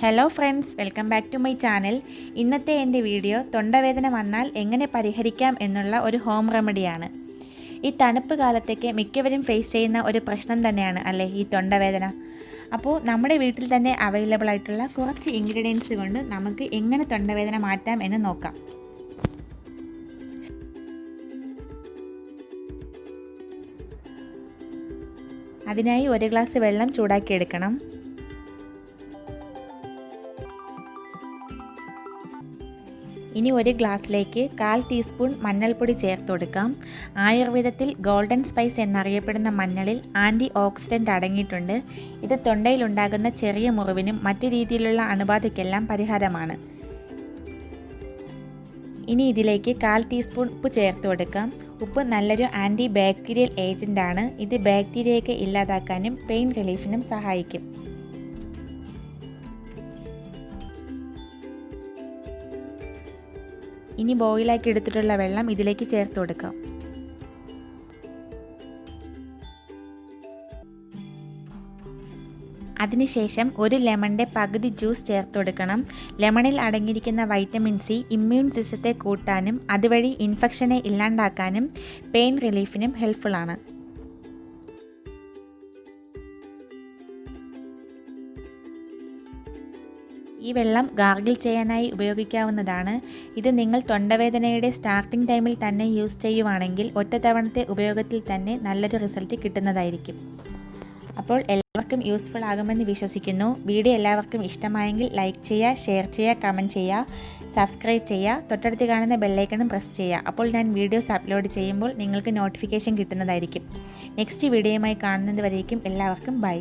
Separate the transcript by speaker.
Speaker 1: Hello friends, welcome back to my channel. ഇന്നത്തെ എൻ്റെ video തൊണ്ടവേദന വന്നാൽ എങ്ങനെ പരിഹരിക്കാം എന്നുള്ള ഒരു ഹോം റെമഡിയാണ്. ഈ തണുപ്പ് കാലത്തേക്ക് മിക്കവരും ഫേസ് ചെയ്യുന്ന ഒരു പ്രശ്നം തന്നെയാണ് അല്ലേ ഈ തൊണ്ടവേദന. അപ്പോൾ നമ്മുടെ വീട്ടിൽ തന്നെ അവൈലബിൾ ആയിട്ടുള്ള കുറച്ച് ഇൻഗ്രീഡിയൻസ് കൊണ്ട് നമുക്ക് എങ്ങനെ തൊണ്ടവേദന മാറ്റാം എന്ന് നോക്കാം. അതിനായി 1 ഗ്ലാസ് വെള്ളം ചൂടാക്കി എടുക്കണം. ഇനി 1 ഗ്ലാസ്സിലേക്ക് 1/4 ടീസ്പൂൺ മഞ്ഞൾപ്പൊടി ചേർത്ത് കൊടുക്കാം. ആയുർവേദത്തിൽ ഗോൾഡൻ സ്പൈസ് എന്നറിയപ്പെടുന്ന മഞ്ഞളിൽ ആൻറ്റി ഓക്സിഡൻ്റ് അടങ്ങിയിട്ടുണ്ട്. ഇത് തൊണ്ടയിലുണ്ടാകുന്ന ചെറിയ മുറിവിനും മറ്റു രീതിയിലുള്ള അണുബാധയ്ക്കെല്ലാം പരിഹാരമാണ്. ഇനി ഇതിലേക്ക് 1/4 ടീസ്പൂൺ ഉപ്പ് ചേർത്ത് കൊടുക്കാം. ഉപ്പ് നല്ലൊരു ആൻറ്റി ബാക്ടീരിയൽ ഏജൻ്റാണ്. ഇത് ബാക്ടീരിയയൊക്കെ ഇല്ലാതാക്കാനും പെയിൻ റിലീഫിനും സഹായിക്കും. ഇനി ബോയിലാക്കി എടുത്തിട്ടുള്ള വെള്ളം ഇതിലേക്ക് ചേർത്ത് കൊടുക്കാം. അതിനുശേഷം 1 ലെമണിൻ്റെ പകുതി ജ്യൂസ് ചേർത്ത് കൊടുക്കണം. ലെമണിൽ അടങ്ങിയിരിക്കുന്ന വൈറ്റമിൻ സി ഇമ്മ്യൂൺ സിസ്റ്റത്തെ കൂട്ടാനും അതുവഴി ഇൻഫെക്ഷനെ ഇല്ലാണ്ടാക്കാനും പെയിൻ റിലീഫിനും ഹെൽപ്ഫുള്ളാണ്. ഈ വെള്ളം ഗാർഗിൾ ചെയ്യാനായി ഉപയോഗിക്കാവുന്നതാണ്. ഇത് നിങ്ങൾ തൊണ്ടവേദനയുടെ സ്റ്റാർട്ടിംഗ് ടൈമിൽ തന്നെ യൂസ് ചെയ്യുവാണെങ്കിൽ ഒറ്റത്തവണത്തെ ഉപയോഗത്തിൽ തന്നെ നല്ലൊരു റിസൾട്ട് കിട്ടുന്നതായിരിക്കും. അപ്പോൾ എല്ലാവർക്കും യൂസ്ഫുൾ ആകുമെന്ന് വിശ്വസിക്കുന്നു. വീഡിയോ എല്ലാവർക്കും ഇഷ്ടമായെങ്കിൽ ലൈക്ക് ചെയ്യുക, ഷെയർ ചെയ്യുക, കമൻറ്റ് ചെയ്യുക, സബ്സ്ക്രൈബ് ചെയ്യുക, തൊട്ടടുത്ത് കാണുന്ന ബെല്ലൈക്കണും പ്രസ് ചെയ്യുക. അപ്പോൾ ഞാൻ വീഡിയോസ് അപ്ലോഡ് ചെയ്യുമ്പോൾ നിങ്ങൾക്ക് നോട്ടിഫിക്കേഷൻ കിട്ടുന്നതായിരിക്കും. നെക്സ്റ്റ് വീഡിയോയുമായി കാണുന്നത് വരേക്കും എല്ലാവർക്കും ബൈ.